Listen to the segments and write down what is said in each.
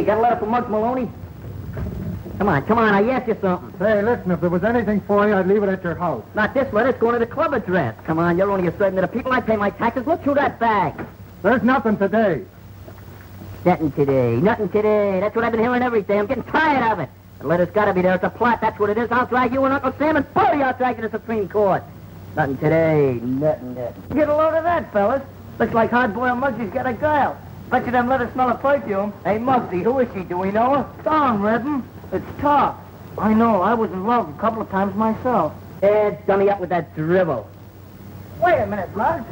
Hey, got a letter from Muggs Maloney? Come on, I asked you something. Say, listen, if there was anything for you, I'd leave it at your house. Not this letter, it's going to the club address. Come on, you're only a servant of the people. I pay my taxes. Look through that bag. There's nothing today. Nothing today. That's what I've been hearing every day. I'm getting tired of it. The letter's got to be there. It's a plot. That's what it is. I'll drag you and Uncle Sam and both of you I'll drag you to the Supreme Court. Nothing today. Nothing. Get a load of that, fellas. Looks like hard-boiled Muggsy's got a girl. Bet you them letters smell of perfume. Hey, Muggsy, who is she? Do we know her? Dawn, Reverend. It's tough. I know. I was in love a couple of times myself. Dummy up with that dribble. Wait a minute, Muggs.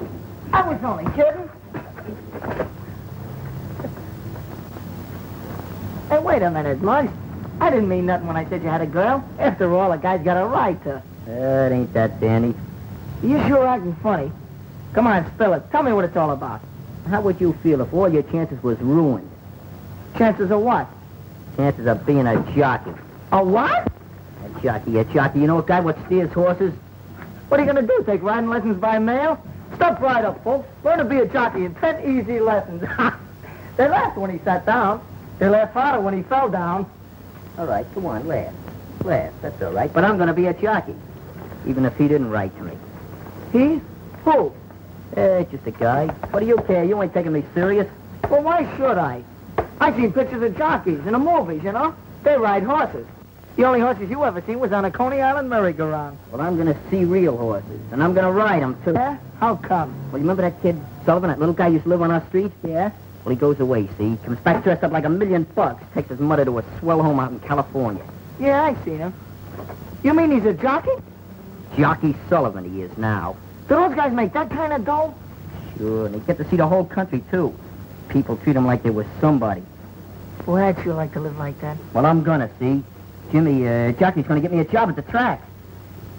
I was only kidding. Hey, wait a minute, Muggs. I didn't mean nothing when I said you had a girl. After all, a guy's got a right to. It ain't that, Danny. You sure acting funny. Come on, spill it. Tell me what it's all about. How would you feel if all your chances was ruined? Chances of what? Chances of being a jockey. A what? A jockey. You know a guy what steers horses? What are you going to do, take riding lessons by mail? Step right up, folks. Learn to be a jockey in 10 easy lessons. They laughed when he sat down. They laughed harder when he fell down. All right, come on, laugh. That's all right. But I'm going to be a jockey, even if he didn't write to me. He? Who? Just a guy. What do you care? You ain't taking me serious. Well, why should I? I seen pictures of jockeys in the movies, you know? They ride horses. The only horses you ever seen was on a Coney Island merry-go-round. Well, I'm going to see real horses, and I'm going to ride them, too. Yeah? How come? Well, you remember that kid, Sullivan, that little guy used to live on our street? Yeah? Well, he goes away, see? Comes back dressed up like $1,000,000. Takes his mother to a swell home out in California. Yeah, I seen him. You mean he's a jockey? Jockey Sullivan he is now. Do those guys make that kind of dough? Sure, and they get to see the whole country, too. People treat him like they were somebody. Boy, I'd sure like to live like that. Well, I'm gonna, see? Jimmy, Jockey's gonna get me a job at the track.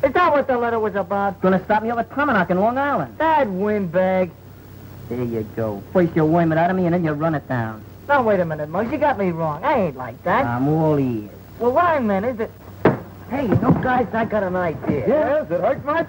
Is that what the letter was about? Gonna stop me up at Promenade in Long Island. That windbag. There you go. First you worm it out of me, and then you run it down. Now, wait a minute, Muggs. You got me wrong. I ain't like that. I'm all ears. Well, what I meant is that... Hey, you know, guys, I got an idea. Yes, it hurts much?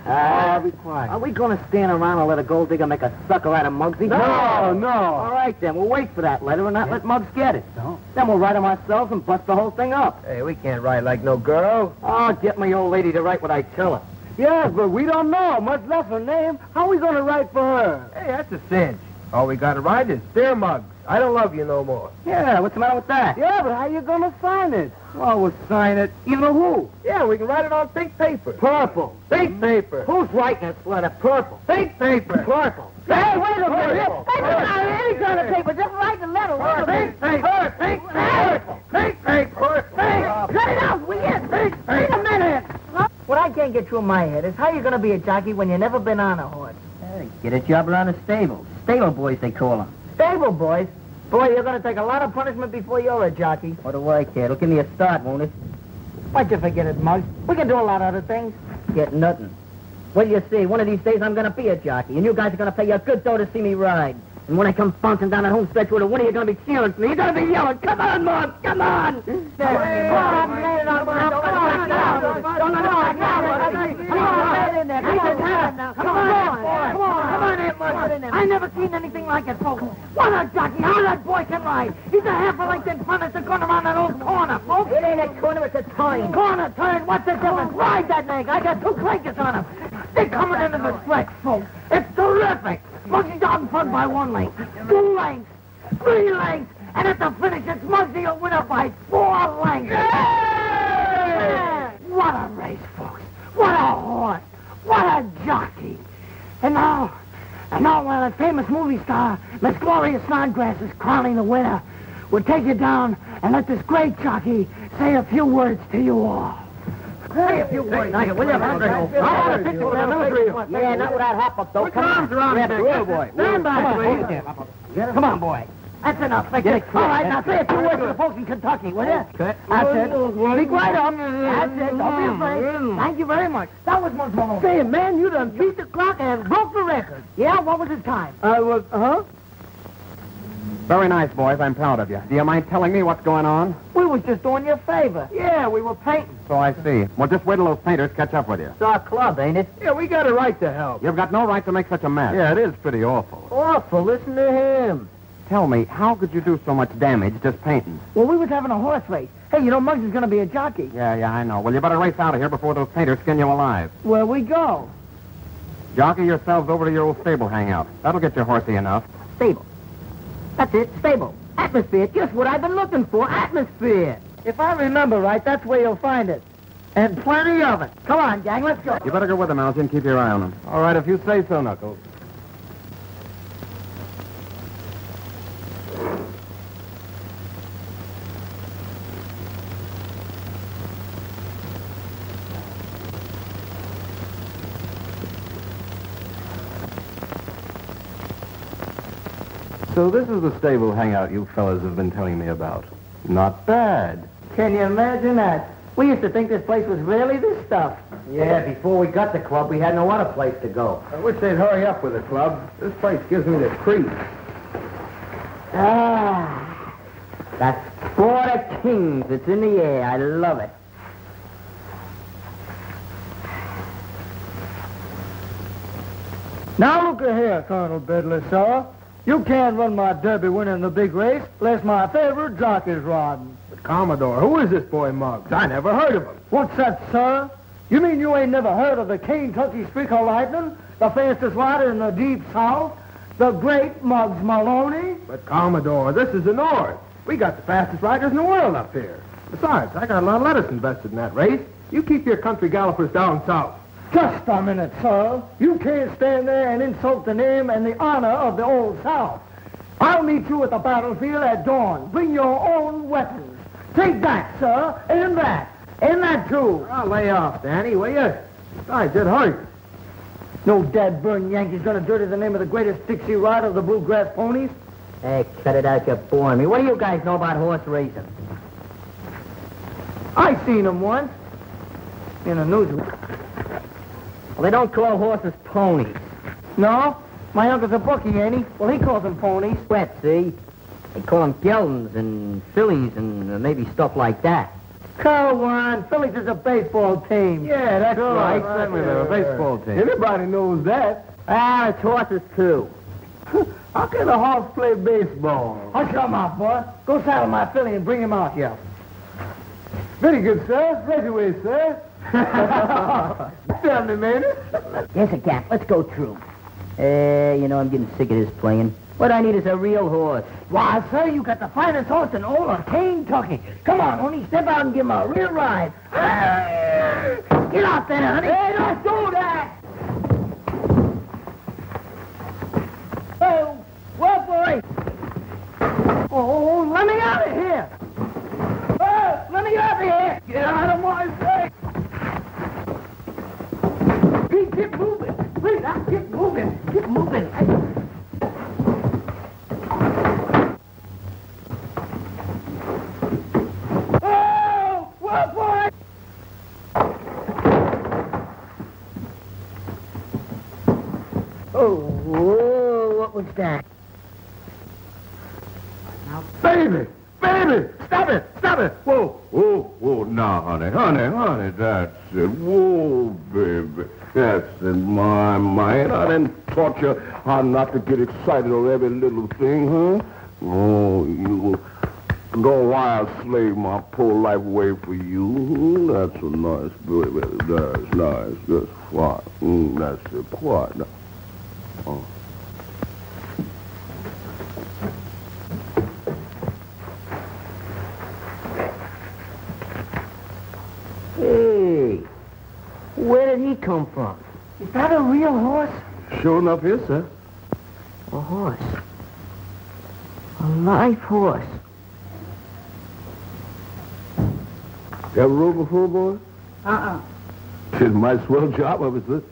Be quiet. Are we going to stand around and let a gold digger make a sucker out of Muggsy? No. All right, then. We'll wait for that letter and not let Muggs get it. No. Then we'll write him ourselves and bust the whole thing up. Hey, we can't write like no girl. I'll get my old lady to write what I tell her. Yeah, but we don't know, much less her name. How are we going to write for her? Hey, that's a cinch. All we got to write is, Dear Muggs, I don't love you no more. Yeah, what's the matter with that? Yeah, but how you going to sign it? Well, we'll sign it. You know who? Yeah, we can write it on pink paper. Purple. Pink paper. Who's writing this letter? Purple. Pink paper. Purple. Hey, wait a minute. Purple. Hey, not any kind of paper. Just write the letter. Pink paper. Pink paper. Pink paper. Cut it out. We get Wait a minute. What I can't get through my head is how you going to be a jockey when you never been on a horse. Hey, get a job around the stables. Stable boys, they call them. Stable boys. Boy, you're going to take a lot of punishment before you're a jockey. What do I care? It'll give me a start, won't it? Why'd you forget it, Muggs? We can do a lot of other things. Get nothing. Well, you see, one of these days I'm going to be a jockey, and you guys are going to pay a good dough to see me ride. And when I come bouncing down that home stretch with a winner, you're going to be cheering for me. You're going to be yelling, come on, Muggs, come on! I never seen anything like it, folks. What a jockey! How that boy can ride! He's a half a length in front of the corner around that old corner, folks. It ain't a corner, it's a turn. Corner, turn, what's the difference? Ride that nigga. I got 2 clankers on him. They're coming into the stretch, folks. It's terrific. Muggsy's out in front by 1 length, 2 lengths, 3 lengths, and at the finish, it's Muggsy a winner by 4 lengths. Yeah! What a race, folks. What a horse. What a jockey. And now, while that famous movie star, Miss Gloria Snodgrass, is crowning the winner, we'll take you down and let this great jockey say a few words to you all. Say a few words. Will you? Yeah, not without hop-up, though. Come on. Grab the real boy. Stand by, please. Come on, boy. That's enough. All right, now say a few words to the folks in Kentucky, will you? Cut. That's it. Speak right up. That's it. Don't be afraid. Thank you very much. That was Muggs Maloney. Say, man, you done beat the clock and broke the record. Yeah, what was his time? Very nice, boys. I'm proud of you. Do you mind telling me what's going on? We was just doing you a favor. Yeah, we were painting. So I see. Well, just wait till those painters catch up with you. It's our club, ain't it? Yeah, we got a right to help. You've got no right to make such a mess. Yeah, it is pretty awful. Awful. Listen to him. Tell me, how could you do so much damage just painting? Well, we was having a horse race. Hey, you know, Muggs is going to be a jockey. Yeah, I know. Well, you better race out of here before those painters skin you alive. Where we go? Jockey yourselves over to your old stable hangout. That'll get you horsey enough. Stable. That's it, stable. Atmosphere, just what I've been looking for, atmosphere. If I remember right, that's where you'll find it. And plenty of it. Come on, gang, let's go. You better go with them, Algy, and keep your eye on them. All right, if you say so, Knuckles. So this is the stable hangout you fellas have been telling me about. Not bad. Can you imagine that? We used to think this place was really this stuff. Yeah, before we got the club, we had no other place to go. I wish they'd hurry up with the club. This place gives me the creeps. Ah, that's Border Kings. It's in the air. I love it. Now look here, Colonel Bedley, sir. You can't run my derby winning the big race unless my favorite jockey's riding. But Commodore, who is this boy Muggs? I never heard of him. What's that, sir? You mean you ain't never heard of the Kentucky Streak of Lightning, the fastest rider in the Deep South, the great Muggs Maloney? But Commodore, this is the North. We got the fastest riders in the world up here. Besides, I got a lot of lettuce invested in that race. You keep your country gallopers down south. Just a minute, sir. You can't stand there and insult the name and the honor of the Old South. I'll meet you at the battlefield at dawn. Bring your own weapons. Take that, sir, and that. And that, too. I'll lay off, Danny, will you? Besides, it hurts. No dad-burn Yankee's gonna dirty the name of the greatest Dixie rider of the Bluegrass Ponies. Hey, cut it out, you're boring me. What do you guys know about horse racing? I seen him once. In a newsroom. Well, they don't call horses ponies. No? My uncle's a bookie, ain't he? Well, he calls them ponies. Wet, see? They call them geldings and fillies and maybe stuff like that. Come on, Phillies is a baseball team. Yeah, that's right. Certainly, they're a baseball team. Everybody knows that. Ah, it's horses, too. How can a horse play baseball? Hush your mouth, boy. Go saddle my filly and bring him out here. Very good, sir. Right away, sir. Tell me, man. Yes, a gap. Let's go through. You know, I'm getting sick of this playing. What I need is a real horse. Why, sir, you got the finest horse in all of Kentucky. Come on, honey, step out and give him a real ride. Get out there, honey. Hey, don't do that. Oh, well, boy. Oh, let me out of here. Oh, let me out of here. Get out of my way. Keep moving. Please, now, keep moving. Keep moving. Oh, well, boy. Oh, whoa, what was that? Baby! Baby! Stop it! Stop it! Whoa! Whoa, now, honey, that's it. Whoa, baby. That's in my mind. I didn't taught you how not to get excited over every little thing, huh? Oh, you go wild slave my poor life away for you. That's a nice baby. That's nice. That's fine. That's it. Quiet now. Oh. Hey, where did he come from? Is that a real horse? Sure enough, yes, sir. A horse. A live horse. You ever rode before, boy? Did a mighty swell job of it, sir.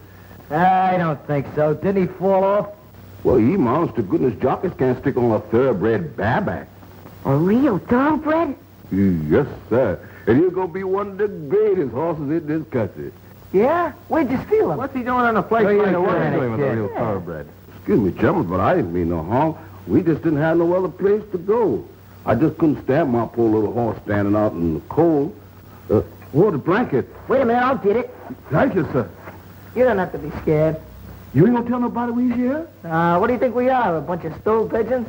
I don't think so. Didn't he fall off? Well, ye monster to goodness jockeys can't stick on a thoroughbred bareback. A real thoroughbred? Yes, sir. And he'll go be one of the greatest horses in this country. Yeah? Where'd you steal him? What's he doing in a place like What are that? you doing with a real thoroughbred? Excuse me, gentlemen, but I didn't mean no harm. We just didn't have no other place to go. I just couldn't stand my poor little horse standing out in the cold. The blanket. Wait a minute, I'll get it. Thank you, sir. You don't have to be scared. You ain't gonna tell nobody we's here? What do you think we are, a bunch of stool pigeons?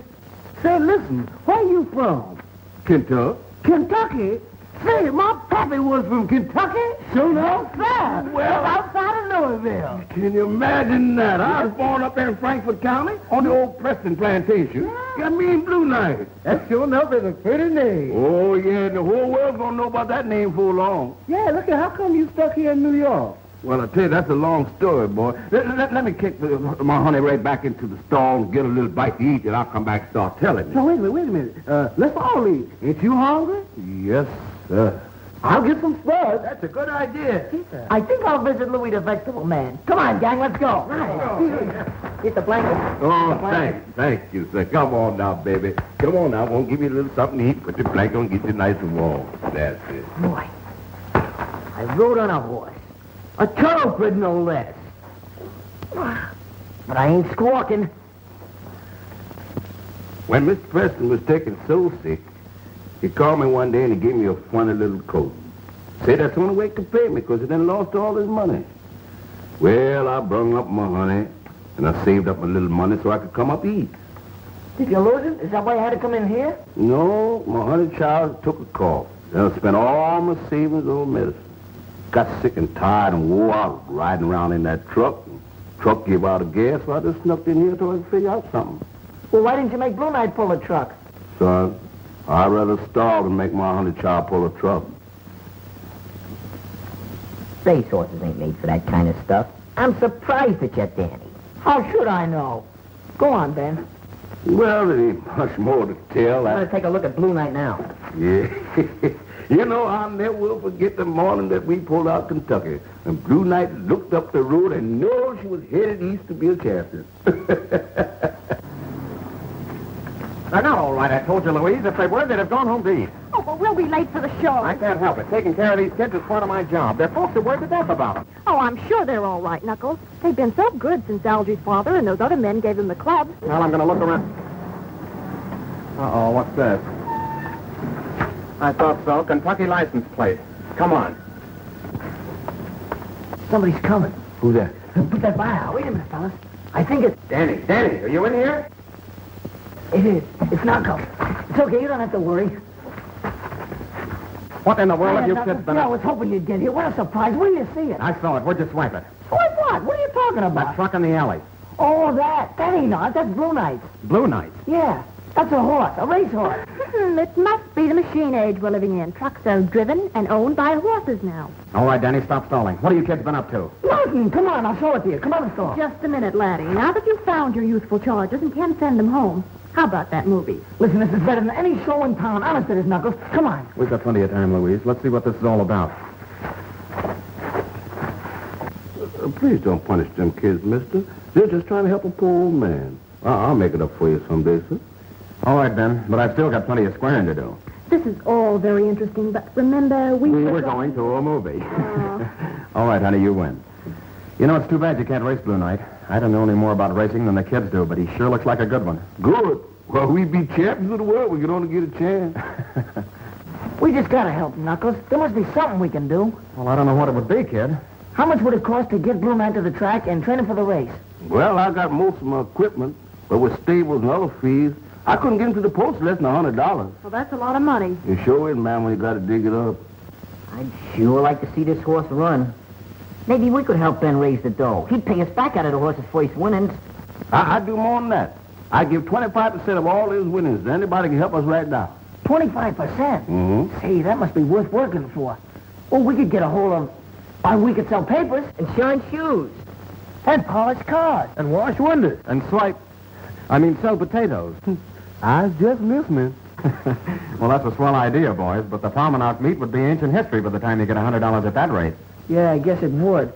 Say, listen, where you from? Kentucky. Kentucky? Say, my pappy was from Kentucky. Sure enough, Fair. Well, outside of Louisville. Can you imagine that? I was born up there in Frankfort County on the old Preston plantation. Got me in Blue Knight. That sure enough is a pretty name. Oh, yeah, and the whole world's gonna know about that name for long. Yeah, look at how come you stuck here in New York? Well, I tell you, that's a long story, boy. Let me kick my honey right back into the stall and get a little bite to eat, and I'll come back and start telling you. No, wait a minute. Let's all eat. Ain't you hungry? Yes, sir. I'll get some spuds. That's a good idea. I think I'll visit Louis the Vegetable Man. Come on, gang, let's go. Get the blanket. Oh, thank you, sir. Come on now, baby. Come on now. We'll give you a little something to eat. Put your blanket on, get you nice and warm. That's it. Boy, I rode on a horse. A thoroughbred, no less. But I ain't squawking. When Mr. Preston was taken so sick, he called me one day and he gave me a funny little coat. Said that's the only way he could pay me because he done lost all his money. Well, I brung up my honey and I saved up a little money so I could come up eat. Did you lose it? Is that why you had to come in here? No, my honey child took a cough. Then I spent all my savings on medicine. Got sick and tired and wore out riding around in that truck. Truck gave out of gas, so I just snuck in here till I could figure out something. Well, why didn't you make Blue Knight pull the truck? Son, I'd rather starve than make my honey child pull a truck. Race horses ain't made for that kind of stuff. I'm surprised at you, Danny. How should I know? Go on, Ben. Well, there ain't much more to tell. I'm going to take a look at Blue Knight now. Yeah. You know, I'll never will forget the morning that we pulled out Kentucky. And Blue Knight looked up the road and knew she was headed east to be a champion. They're not all right, I told you, Louise. If they were, they'd have gone home to eat. Oh, but we'll be late for the show. I can't help it. Taking care of these kids is part of my job. Their folks are worried to death about them. Oh, I'm sure they're all right, Knuckles. They've been so good since Algy's father and those other men gave them the club. Well, I'm going to look around. Uh-oh, what's this? I thought so. Kentucky license plate. Come on. Somebody's coming. Who's that? Put that by out. Wait a minute, fellas. I think it's... Danny, are you in here? It is. It's Knuckles. It's okay. You don't have to worry. What in the world have you Knuckles, kids been I up? was hoping you'd get here. What a surprise. Where do you see it? I saw it. Where'd you swipe it? What? What are you talking That about? truck in the alley. Oh, that. That ain't not. That's Blue Knight. Blue Knight. Yeah. That's a horse. A racehorse. It must be the machine age we're living in. Trucks are driven and owned by horses now. All right, Danny, stop stalling. What have you kids been up to? Nothing. Come on. I'll show it to you. Come on, let's go. Just a minute, laddie. Now that you've found your youthful charges and can send them home, how about that movie? Listen, this is better than any show in town. Honest it is, Knuckles. Come on. We've got plenty of time, Louise. Let's see what this is all about. Please don't punish them kids, mister. They're just trying to help a poor old man. I'll make it up for you someday, sir. All right, Ben, but I've still got plenty of squaring to do. This is all very interesting, but remember, we We're going to a movie. All right, honey, you win. You know, it's too bad you can't race Blue Knight. I don't know any more about racing than the kids do, but he sure looks like a good one. Good. Well, we'd be champions of the world. We could only get a chance. We just gotta help, Knuckles. There must be something we can do. Well, I don't know what it would be, kid. How much would it cost to get Blue Knight to the track and train him for the race? Well, I got most of my equipment, but with stables and other fees, I couldn't get him to the post less than $100. Well, that's a lot of money. You sure is, man, when you got to dig it up. I'd sure like to see this horse run. Maybe we could help Ben raise the dough. He'd pay us back out of the horse's first winnings. I'd do more than that. I'd give 25% of all his winnings to anybody who can help us right now. 25%? Mm-hmm. Hey, that must be worth working for. Well, we could get a hold of... we could sell papers. Insurance shoes. And polish cars. And wash windows. And sell potatoes. I was just listening. Well, that's a swell idea, boys, but the farming out meat would be ancient history by the time you get $100 at that rate. Yeah, I guess it would.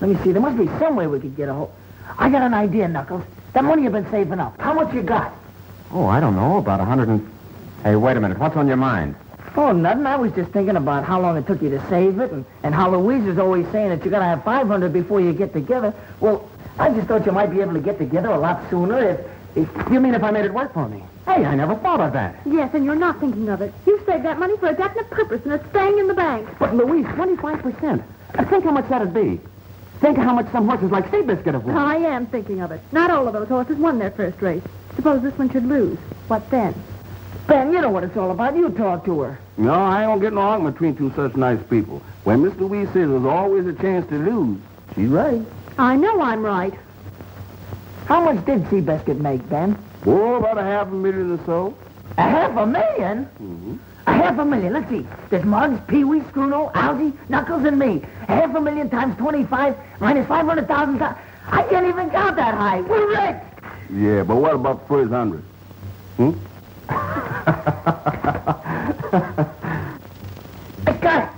Let me see. There must be some way we could get a hold... I got an idea, Knuckles. That money you've been saving up. How much you got? Oh, I don't know, about 100 and... Hey, wait a minute. What's on your mind? Oh, nothing. I was just thinking about how long it took you to save it and how Louise is always saying that you got to have 500 before you get together. Well, I just thought you might be able to get together a lot sooner if... You mean if I made it work for me? Hey, I never thought of that. Yes, and you're not thinking of it. You've saved that money for a definite purpose, and it's staying in the bank. But, Louise, 25%. Think how much that'd be. Think how much some horses like Seabiscuit have won. I am thinking of it. Not all of those horses won their first race. Suppose this one should lose. What then? Ben, you know what it's all about. You talk to her. No, I don't get no argument between two such nice people. When Miss Louise says there's always a chance to lose, she's right. I know I'm right. How much did Seabiscuit make, Ben? Oh, about $500,000 or so. $500,000? Mm-hmm. $500,000. Let's see. There's Muggs, Pee-wee, Scruno, Algy, Knuckles, and me. $500,000 times 25 minus 500,000. I can't even count that high. We're rich. Yeah, but what about the first 100? Hmm? I got it.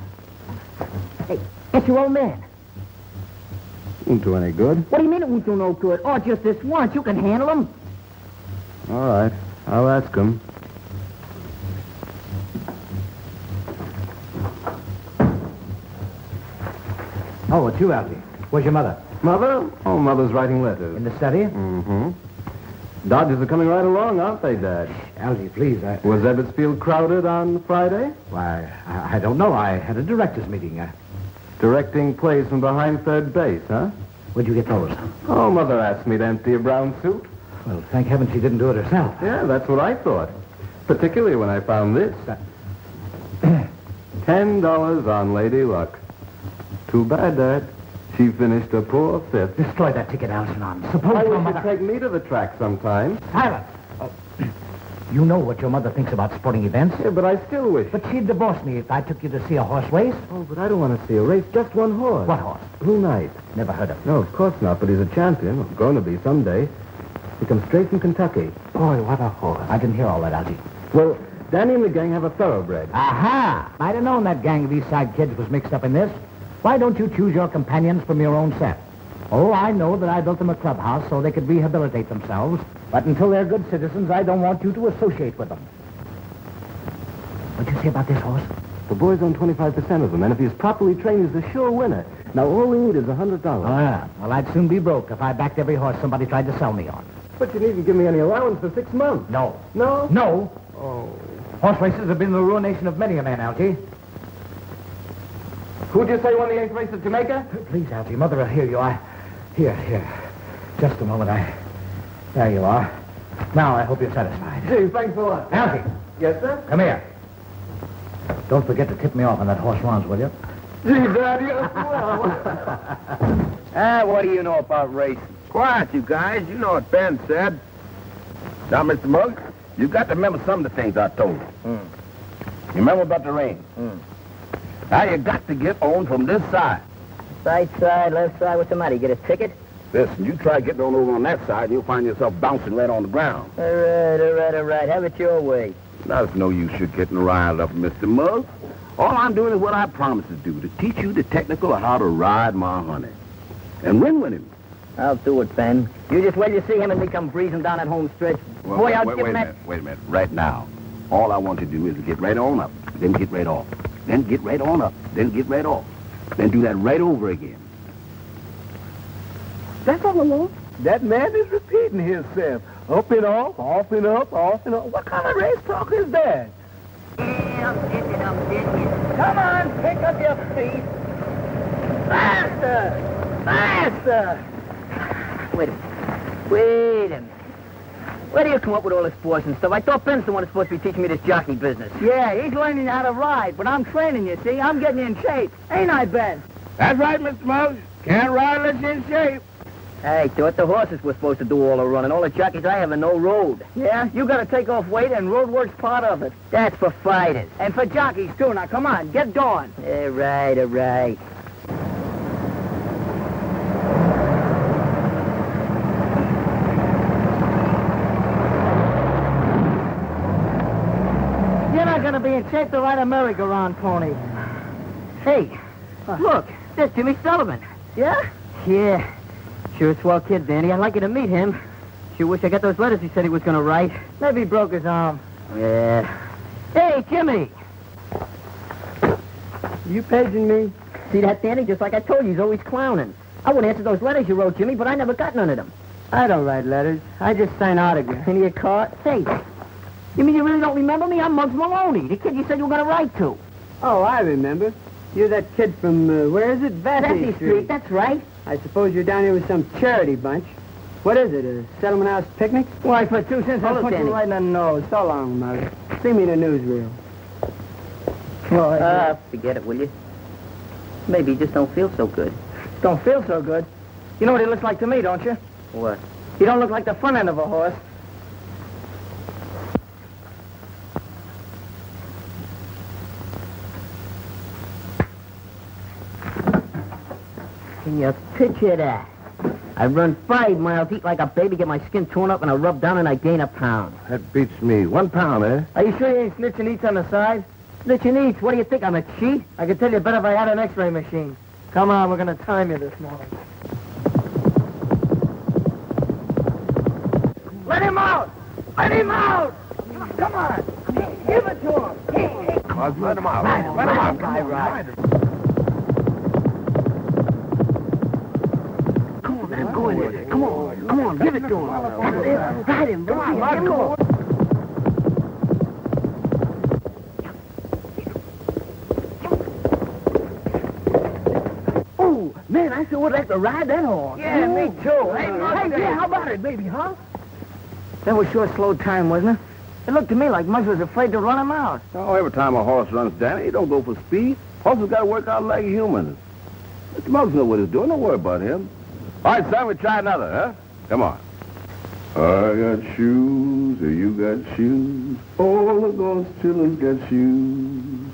Hey, it's your old man. Won't do any good. What do you mean it won't do no good? Oh, just this once. You can handle him. All right, I'll ask him. Oh, it's you, Alfie. Where's your mother? Mother? Oh, Mother's writing letters. In the study? Mm-hmm. Dodgers are coming right along, aren't they, Dad? Alfie, please, Was Ebbetsfield crowded on Friday? Why, I don't know. I had a director's meeting. Directing plays from behind third base, huh? Where'd you get those? Oh, Mother asked me to empty a brown suit. Well, thank heaven she didn't do it herself. Yeah, that's what I thought. Particularly when I found this. $10 on Lady Luck. Too bad, Dad. She finished a poor fifth. Destroy that ticket, Algernon. Suppose I your wish mother... you'd take me to the track sometime. Silence! Oh. You know what your mother thinks about sporting events. Yeah, but I still wish. But she'd divorce me if I took you to see a horse race. Oh, but I don't want to see a race. Just one horse. What horse? Blue Knight. Never heard of him. No, of course not, but he's a champion. Or going to be someday. He comes straight from Kentucky. Boy, what a horse. I didn't hear all that, Algie. Well, Danny and the gang have a thoroughbred. Aha! I'd have known that gang of East Side kids was mixed up in this. Why don't you choose your companions from your own set? Oh, I know that I built them a clubhouse so they could rehabilitate themselves. But until they're good citizens, I don't want you to associate with them. What'd you say about this horse? The boy's on 25% of them, and if he's properly trained, he's a sure winner. Now, all we need is $100. Oh, yeah. Well, I'd soon be broke if I backed every horse somebody tried to sell me on. But you needn't give me any allowance for 6 months. No. No? No. Oh. Horse races have been the ruination of many a man, Algie. Who'd you say won the 8th race at Jamaica? Please, Algie, Mother will hear you. Here. Just a moment. There you are. Now, I hope you're satisfied. Gee, thanks a lot. Algie, Yes, sir? come here. Don't forget to tip me off on that horse runs, will you? Gee, Daddy, What do you know about racing? Quiet, you guys. You know what Ben said. Now, Mr. Muggs, you've got to remember some of the things I told you. You remember about the rain? Now, you got to get on from this side. Right side, left side, what's the matter? You get a ticket? Listen, you try getting on over on that side, and you'll find yourself bouncing right on the ground. All right. Have it your way. Now, it's no use you getting riled up, Mr. Muggs. All I'm doing is what I promised to do, to teach you the technical of how to ride my honey. And win with him. I'll do it, Ben. You just wait to see him and me come breezing down that home stretch. Well, Boy, I'll wait give a him that... minute. Wait a minute. Right now, all I want to do is to get right on up, then get right off. Then get right on up, then get right off. Then do that right over again. That's all alone. That man is repeating himself. Up and off and up, off and off. What kind of race talk is that? Yeah, I'm getting. Come on, pick up your feet. Faster! Wait a minute. Where do you come up with all this sports and stuff? I thought Ben's the one that's supposed to be teaching me this jockey business. Yeah, he's learning how to ride, but I'm training you, see? I'm getting in shape. Ain't I, Ben? That's right, Mr. Muggs. Can't ride unless you're in shape. I thought the horses were supposed to do all the running. All the jockeys I have are no road. Yeah, you gotta take off weight, and road work's part of it. That's for fighters. And for jockeys, too. Now, come on, get going. All right. You're not gonna be in shape to ride a merry-go-round pony. Hey, look, there's Jimmy Sullivan. Yeah? Yeah. Sure a swell kid, Danny. I'd like you to meet him. Sure wish I got those letters he said he was going to write. Maybe he broke his arm. Yeah. Hey, Jimmy! You paging me? See that, Danny? Just like I told you, he's always clowning. I would answer those letters you wrote, Jimmy, but I never got none of them. I don't write letters. I just sign autographs. Any of your card? Say, you mean you really don't remember me? I'm Muggs Maloney, the kid you said you were going to write to. Oh, I remember. You're that kid from, where is it? Vesey Street, that's right. I suppose you're down here with some charity bunch. What is it, a settlement house picnic? Why, for 2 cents, I'll Hello, put Danny. you right in the nose. So long, Mother. See me in the newsreel. Well, Forget it, will you? Maybe you just don't feel so good. don't feel so good. You know what he looks like to me, don't you? What? He don't look like the front end of a horse. Can you picture that? I run 5 miles, eat like a baby, get my skin torn up, and I rub down and I gain a pound. That beats me. 1 pound, eh? Are you sure you ain't snitching eats on the side? Snitching eats, what do you think, I'm a cheat? I could tell you better if I had an x-ray machine. Come on, we're gonna time you this morning. Let him out! Let him out! Come on! Give it to him! Let him out. Let him out. Come on, man, go in there. Come on, give it to him. Ride him, come on. Oh, man, I sure would like to ride that horse. Yeah, me too. Hey, yeah, how about it, baby, huh? That was sure slow time, wasn't it? It looked to me like Muggs was afraid to run him out. Oh, every time a horse runs, Danny, he don't go for speed. Horses got to work out like humans. Mr. Muggs knows what he's doing. Don't worry about him. All right, son, we try another, huh? Come on. I got shoes, you got shoes. All of those children got shoes.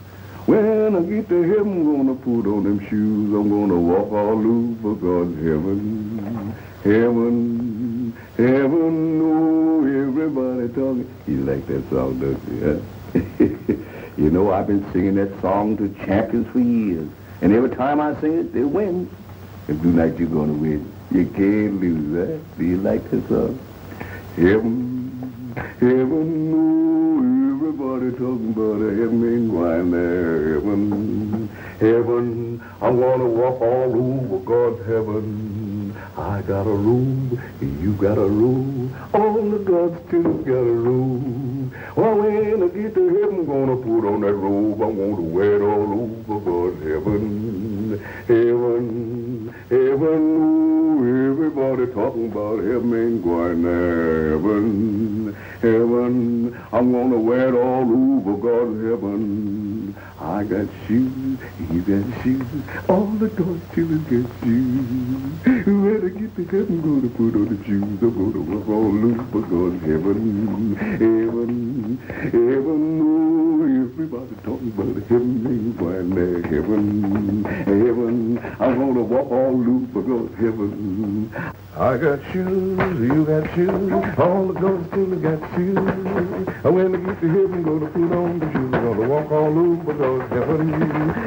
When I get to heaven, I'm gonna put on them shoes. I'm gonna walk all over God's heaven. Heaven, heaven, oh, everybody talking. You like that song, don't you? Huh? You know, I've been singing that song to champions for years. And every time I sing it, they win. And tonight you're gonna win. You can't lose, huh? Do you like that song? Heaven, heaven, oh, everybody talking about a heaven ain't going there. Heaven, heaven, I'm gonna walk all over God's heaven. I got a room, you got a room, all the God's children got a room. Well, when I get to heaven, I'm gonna put on that robe. I'm gonna wear it all over God's heaven. Heaven, heaven, oh, everybody talking about heaven ain't going there. Heaven, heaven, I'm gonna wear it all over God's heaven. I got shoes, you got shoes, all the God's children get shoes. When I get to heaven, I'm gonna put on the shoes. I'm gonna walk all over God's heaven. Heaven, heaven, oh, everybody talking about heaven ain't going there. Heaven, heaven, I'm gonna walk all over God's heaven. I got shoes, you got shoes, all the God's children got shoes. And when I get to heaven, I'm gonna put on the shoes. I'm gonna walk all over God's heaven.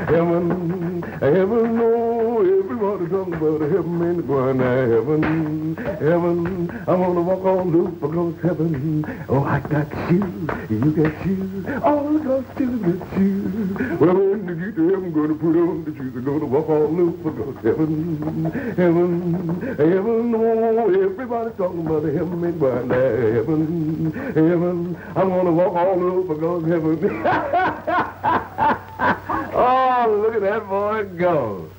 Heaven, heaven, oh, everybody talking about heaven ain't going there. Heaven, heaven, I'm gonna walk all over God's heaven. Oh, I got shoes, you got shoes, all the God's children got shoes. Well, when I get to heaven, I'm gonna put on the shoes. I'm gonna walk all over God's heaven. Heaven, heaven, oh, everybody talking about the heaven ain't going there. Heaven, heaven, I'm gonna walk all over God's heaven. Oh, look at that boy go.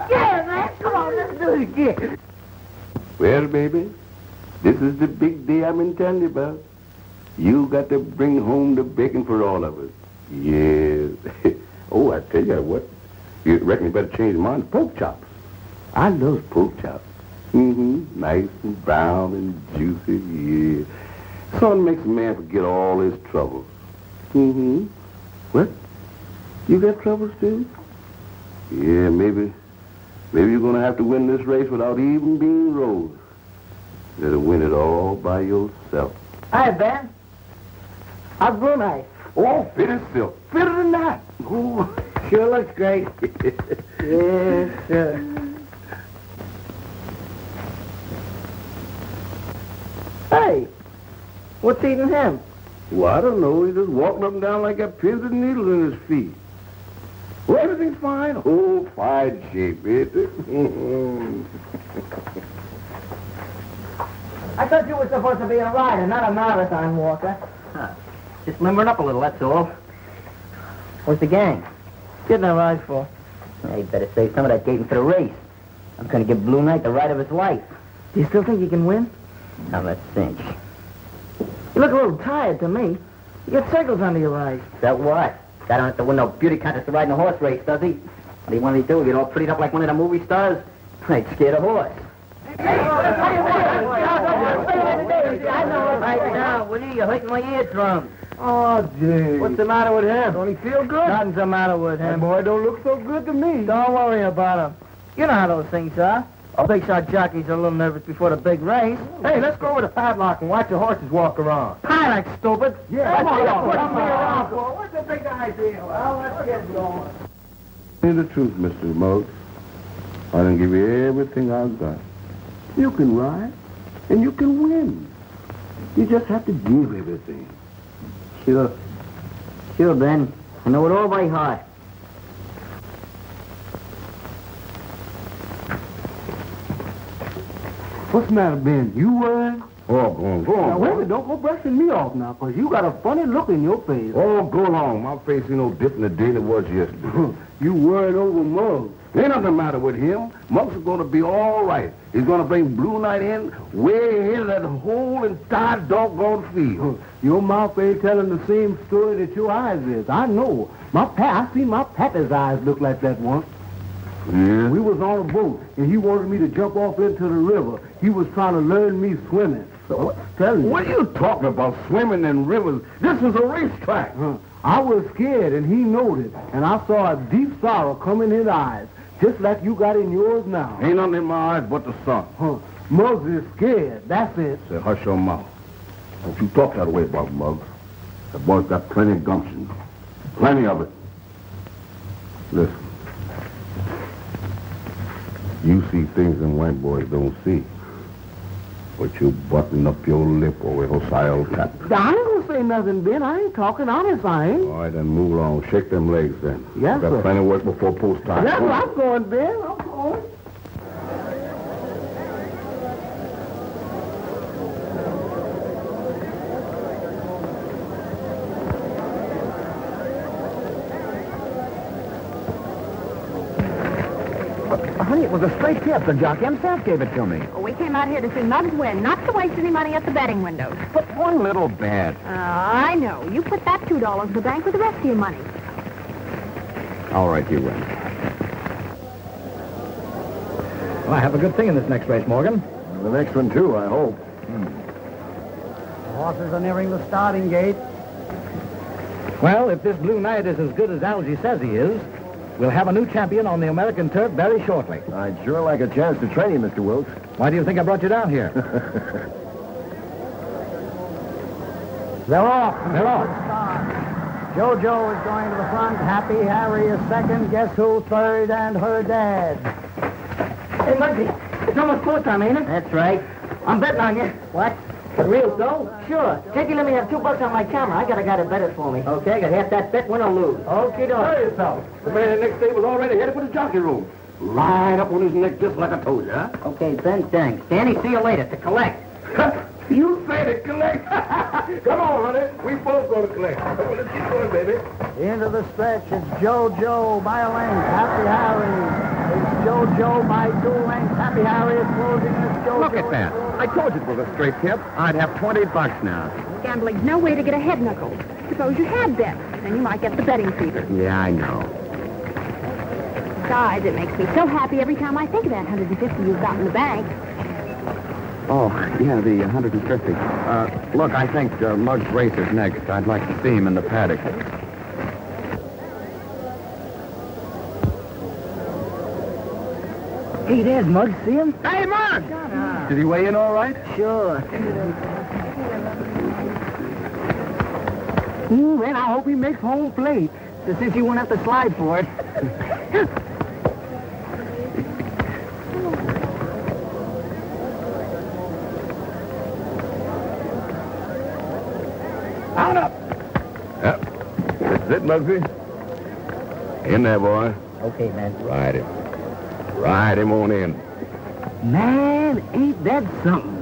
Yeah, man, come on, let's do it again. Well, baby, this is the big day I've been telling you about. You got to bring home the bacon for all of us. Yes. Oh, I tell you what, you reckon you better change mine to pork chops. I love pork chops. Mm-hmm. Nice and brown and juicy, yeah. Something makes a man forget all his troubles. Mm-hmm. What? You got troubles, too? Yeah, maybe you're going to have to win this race without even being rode. You better win it all by yourself. Hi, Ben. How's Brunei? Oh, fit as silk. Fitter than that. Oh, sure looks great. Yes, sir. Hey, what's eating him? Well, I don't know. He's just walking up and down like got pins and needles in his feet. Well, everything's fine. Oh, fine shape, ain't it? I thought you were supposed to be a rider, not a marathon walker. Just limbering up a little, that's all. Where's the gang? Getting a ride for. Hey, better save some of that gating for the race. I'm going to give Blue Knight the ride of his life. Do you still think you can win? Now let's cinch. You look a little tired to me. You got circles under your eyes. So what? Guy don't have to win no beauty contest to ride in a horse race, does he? What do you want me to do? Get all prettied up like one of the movie stars? I'd scare the horse. Right now, Woody, you're hurting my eardrums. Oh, gee. What's the matter with him? Don't he feel good? Nothing's the matter with him. That boy don't look so good to me. Don't worry about him. You know how those things are. All big shot jockeys are a little nervous before the big race. Hey, let's go over to Padlock and watch the horses walk around. Pilot, stupid. Yeah, Come on, come on. around for. What's the big idea? Well, let's get going. Tell me the truth, Mr. Muggs. I done give you everything I've got. You can ride, and you can win. You just have to give everything. Sure. Sure, Ben. I know it all by heart. What's the matter, Ben? You worried? Oh, go on, go on. Now, wait a minute. Don't go brushing me off now, 'cause you got a funny look in your face. Oh, go along. My face ain't no different today than it was yesterday. You worried over Muggs. Ain't nothing the matter with him. Muggs is going to be all right. He's going to bring Blue Knight in way ahead of that whole entire doggone field. Your mouth ain't telling the same story that your eyes is. I know. I seen my pappy's eyes look like that once. Yeah? We was on a boat, and he wanted me to jump off into the river. He was trying to learn me swimming. So, telling you. What are you talking about, swimming in rivers? This is a racetrack. I was scared, and he knowed it. And I saw a deep sorrow come in his eyes, just like you got in yours now. Ain't nothing in my eyes but the sun. Muggs is scared. That's it. Say, hush your mouth. Don't you talk that way about Muggs. The boy's got plenty of gumption. Plenty of it. Listen. You see things them white boys don't see. But you button up your lip over Hosea Cat. I ain't gonna say nothing, Ben. I ain't talking honest, I ain't. All right, then move along. Shake them legs, then. Yes, Got sir. plenty of work before post time. Yes, Come on. I'm going, Ben. I'm going. Honey, it was a straight tip. The jockey himself gave it to me. We came out here to see Muggs win, not to waste any money at the betting windows. But one little bet. I know. You put that $2 in the bank with the rest of your money. All right, you win. Well, I have a good thing in this next race, Morgan. The next one, too, I hope. The horses are nearing the starting gate. Well, if this Blue Knight is as good as Algie says he is, we'll have a new champion on the American turf very shortly. I'd sure like a chance to train you, Mr. Wilkes. Why do you think I brought you down here? They're off. They're off. JoJo is going to the front. Happy Harry is second. Guess who third? And her dad. Hey, Muggsy, it's almost post time, ain't it? That's right. I'm betting on you. What? For real, though? Sure. Take you let me have $2 on my camera. I got a guy to bet it for me. Okay, I got half that bet, win or lose. Okay, doke. Hurry yourself. The man in the next table's already headed for the jockey room. Right up on his neck just like I told you, huh? Okay, Ben, thanks. Danny, see you later. To collect. You said it, collect. Come on, honey. We both going to collect. Come on, let's get going, baby. Into the stretch. It's JoJo by a length. Happy Harry. It's JoJo by 2 lengths. Happy Harry is closing. It's JoJo. Look at that. I told you it was a straight tip. I'd have $20 now. Gambling's no way to get ahead, Knuckles. Suppose you had bet. Then you might get the betting fever. Yeah, I know. Besides, it makes me so happy every time I think of that 150 you've got in the bank. Oh, yeah, the 150. Look, I think Muggs races next. I'd like to see him in the paddock. Hey, there's Muggs. See him? Hey, Muggs! Did he weigh in all right? Sure. Man, I hope he makes home plate. Since he won't have to slide for it. Out up! Yep. That's it, Muggsy. In there, boy. Okay, man. Ride him. Ride him on in. Man, ain't that something?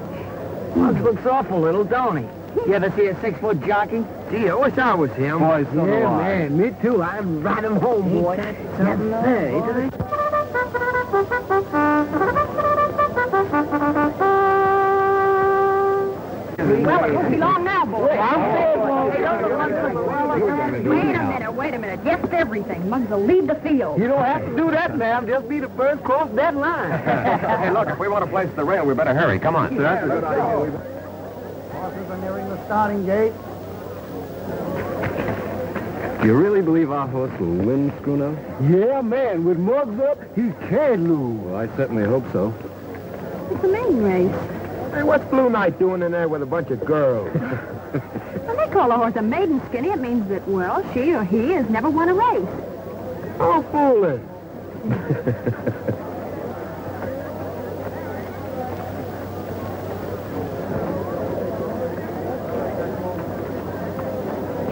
Muggs looks awful little, don't he? You ever see a 6-foot jockey? Gee, I wish I was him. Boy, so do I. Man, me too. I'd ride him home, boy. Something Yes, sir. Well, it won't be long now, boys. Wait a minute. Just everything. Mugs will leave the field. You don't have to do that, ma'am. Just be the first cross that line. Hey, look, if we want to place the rail, we better hurry. Come on. That's a good idea. Horses are nearing the starting gate. You really believe our horse will win, Schooner? Yeah, man. With Muggs up, he can't lose. Well, I certainly hope so. It's a maiden race. Hey, what's Blue Knight doing in there with a bunch of girls? When they call a horse a maiden, Skinny, it means that, well, she or he has never won a race. Oh, foolish.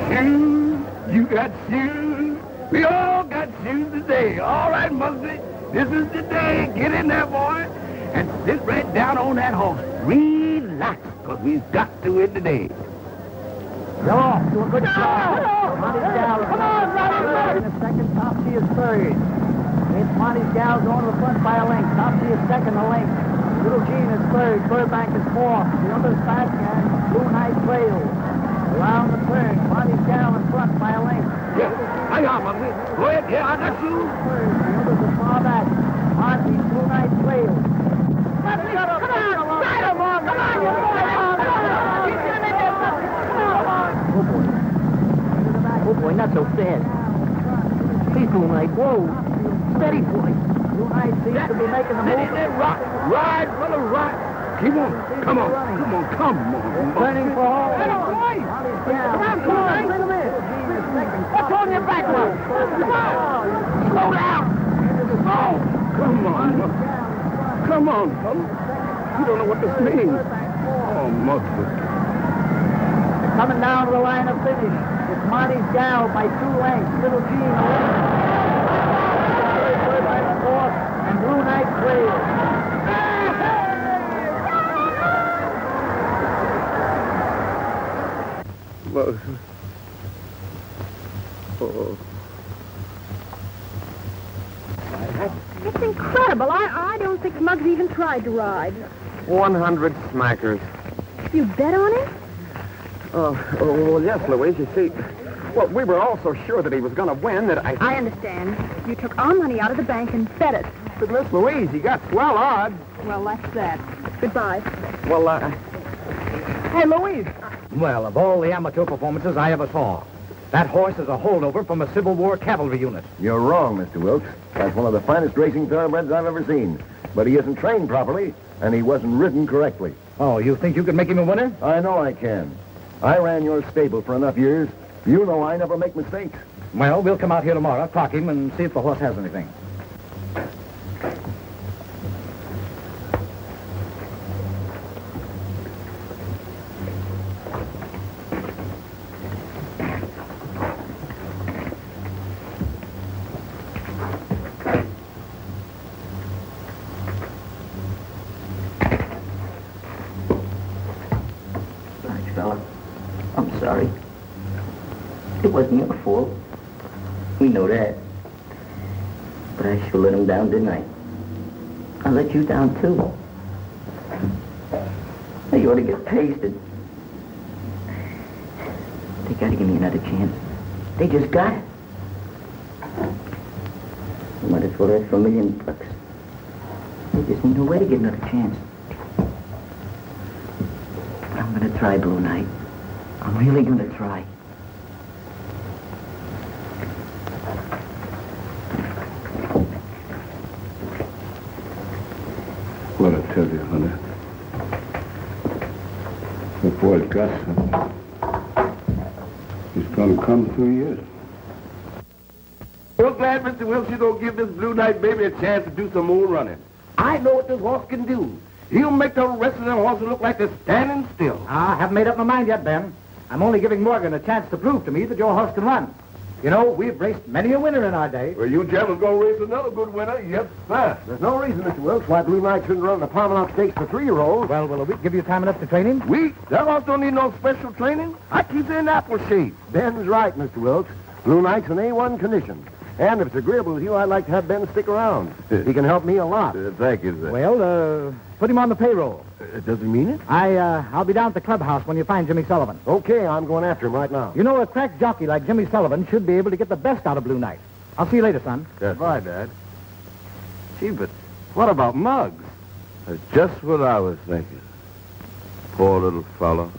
Shoes, you got shoes. We all got shoes today. All right, Muggsy, this is the day. Get in there, boy, and sit right down on that horse. Relax, because we've got to win today. You're off. Do a good job. Monty's gal. Come on, Riley. In the second, Topsy is third. It's Monty's gal going to the front by a length. Topsy is second, a length. Little Jean is third. Burbank is fourth. The other's back, and Blue Knight trails. Around the turn, Monty's gal in front by a length. Yeah, hang on, Muggsy. Go ahead. Yeah, I got you. Third. The others are far back. Monty, Blue Knight trails. Come on, ride him on. Come on, you boy. Oh, boy, not so fast. Please, Blue Knight. Whoa. Steady, boy. Blue Knight seems to be making the move. Rock. Ride, brother, ride. Keep on. Come on. Come on. Come on. Turning for home. Come on, bring him in. What's on your back, Come on. Slow down. Oh, come on. Come on, fella. You don't know what this means. Oh, Muggsy. Coming down to the line of finish. It's Monty's gal by 2 lengths. Little Jean, a length. Third by the fourth, and Blue Knight trails. Muggsy. Oh. It's incredible. I don't think Muggs even tried to ride. 100 smackers. You bet on it? Well, yes, Louise. You see, well, we were all so sure that he was going to win that I understand. You took our money out of the bank and bet it. But Miss Louise, you got swell odds. Well, that's that. Goodbye. Well, Hey, Louise. Well, of all the amateur performances I ever saw, that horse is a holdover from a Civil War cavalry unit. You're wrong, Mr. Wilkes. That's one of the finest racing thoroughbreds I've ever seen. But he isn't trained properly, and he wasn't ridden correctly. Oh, you think you could make him a winner? I know I can. I ran your stable for enough years. You know I never make mistakes. Well, we'll come out here tomorrow, clock him, and see if the horse has anything. Fella, I'm sorry. It wasn't your fault. We know that. But I sure let him down, didn't I? I let you down, too. Now, you ought to get pasted. They gotta give me another chance. They just got it. I might as well ask for $1 million. They just ain't no way to get another chance. I'm gonna try, Blue Knight. I'm really gonna try. What I tell you, honey. The boy's got something. He's gonna come through yet. Real glad, Mr. Wilkes, you don't give this Blue Knight baby a chance to do some more running. I know what this horse can do. He'll make the rest of them horses look like they're standing still. I haven't made up my mind yet, Ben. I'm only giving Morgan a chance to prove to me that your horse can run. You know, we've raced many a winner in our day. Well, you gentlemen's gonna race another good winner. Yes, sir. There's no reason, Mr. Wilkes, why Blue Knight shouldn't run the Palmont Stakes for 3-year-olds. Well, will a week give you time enough to train him? That horse don't need no special training. I keep her in apple shape. Ben's right, Mr. Wilkes. Blue Knight's in A1 condition. And if it's agreeable with you, I'd like to have Ben stick around. He can help me a lot. Thank you, sir. Well, put him on the payroll. Does he mean it? I'll be down at the clubhouse when you find Jimmy Sullivan. Okay, I'm going after him right now. You know, a crack jockey like Jimmy Sullivan should be able to get the best out of Blue Knight. I'll see you later, son. Goodbye, Dad. Gee, but what about Muggs? That's just what I was thinking. Poor little fellow.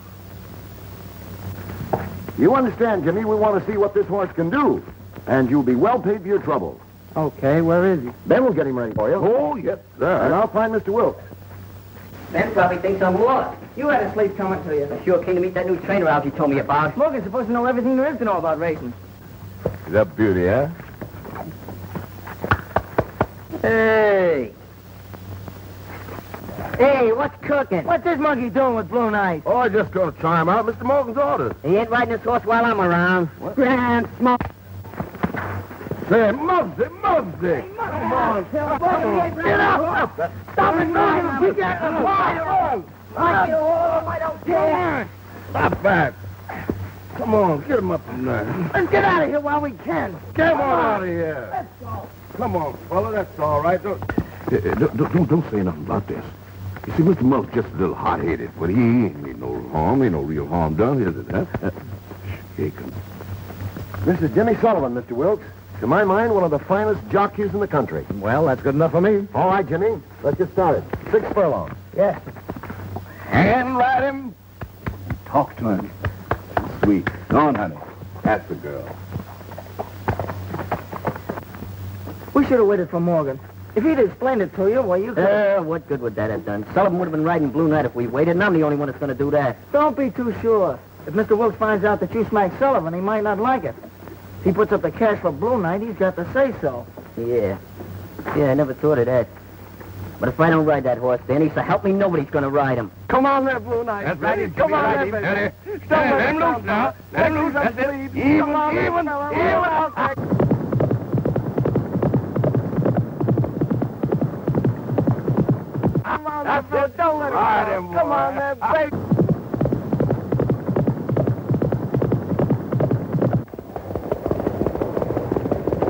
You understand, Jimmy, we want to see what this horse can do. And you'll be well paid for your trouble. Okay, where is he? Ben will get him ready for you. Oh, yes, And sir. I'll find Mr. Wilkes. Ben probably thinks I'm lost. You had a sleep coming to you. I sure came to meet that new trainer Algie told me about. Morgan's supposed to know everything there is to know about racing. Is that beauty, huh? Hey. Hey, what's cooking? What's this monkey doing with Blue Knight? Oh, I just going to try him out. Mr. Morgan's orders. He ain't riding his horse while I'm around. Grand smoke. Say, Muggsy. Come on. Get up! Stop it, Morgan! You get the fire! I don't care! Stop back. Come on, get him up in there. Let's get out of here while we can. Get him on out of here. Let's go. Come on, fella, that's all right. Don't say nothing about this. You see, Mr. Muggs just a little hot-headed, but he ain't mean no harm. Ain't no real harm done, is it, huh? Here he comes. This is Jimmy Sullivan, Mr. Wilkes. To my mind, one of the finest jockeys in the country. Well, that's good enough for me. All right, Jimmy. Let's get started. 6 furlongs. Yes. Hand ride him. Talk to him. Sweet. Go on, honey. That's the girl. We should have waited for Morgan. If he'd explained it to you, well, you could... What good would that have done? Sullivan would have been riding Blue Knight if we waited, and I'm the only one that's going to do that. Don't be too sure. If Mr. Wilkes finds out that you smacked Sullivan, he might not like it. If he puts up the cash for Blue Knight, he's got to say so. Yeah. Yeah, I never thought of that. But if I don't ride that horse, Danny, so help me, nobody's going to ride him. Come on there, Blue Knight. That's right. Come on there, Ready. baby. Let him loose now. Let him loose. That's it. Even. Come on there, Phil. Don't let him Ride go. him, Come boy. on there, baby.